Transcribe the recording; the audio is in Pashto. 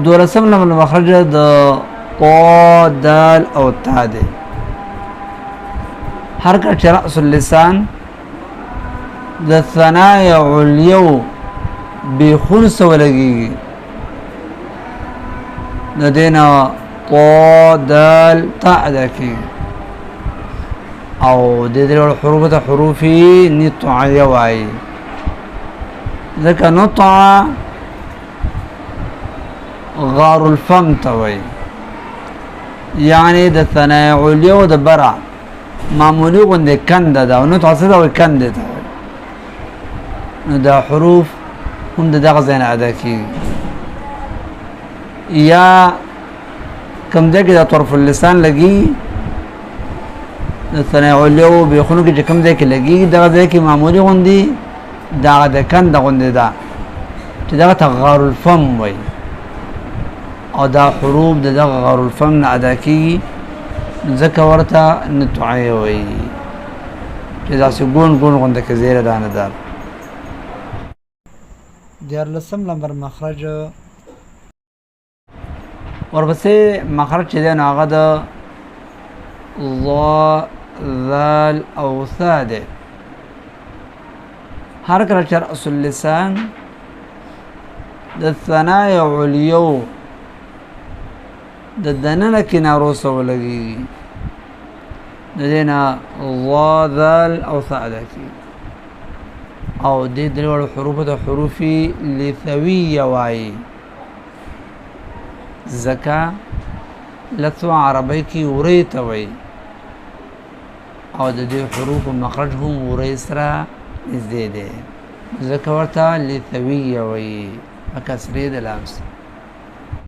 دولسم لمن مخرج د طا دال او تا ده حرکت رأس اللسان د ثنای علیو بخون سولگی د دینا طا دال تا ادا کی او د دې حروف ته حروفی نطعیه وای ځکه نطع غار الفم توي يعني د ثناء عليا د برع معمولی غوندې کنده ده او نطع څه ده وایي کنده ده نو دا حروف هم د دغه ځای نه ادا کېږي یا کوم ځای کې د طرف اللسان لګي د ثناء عليا بخونو کې چې کوم ځای کې لګي دغه ځای کې معمولی غوندې دغه د کنده غوندې ده چې دغه ته غار الفم وایي او دا حروف د دغه غار الفم نه ادا کېږي ځکه ورته نطعیه وایي چې داسې ګون ګون غوندې کې زیره دانه دار دیارلسم نمبر مخرج ورپسې مخرج چې دی نو هغه د ضا ذال او ثا دی هر کله چې رأس اللسان د ثنای علیو د دننه کنارو سره ولګي د دینا ضا ذال او ثا ادا کی او دې درې حروف د حروف لثویه وای زکا لثو عربی کی وریته وای او د دې حروف مخرج هم وری سره نږدې ده زکا ورته لثویه وای کسرې د لام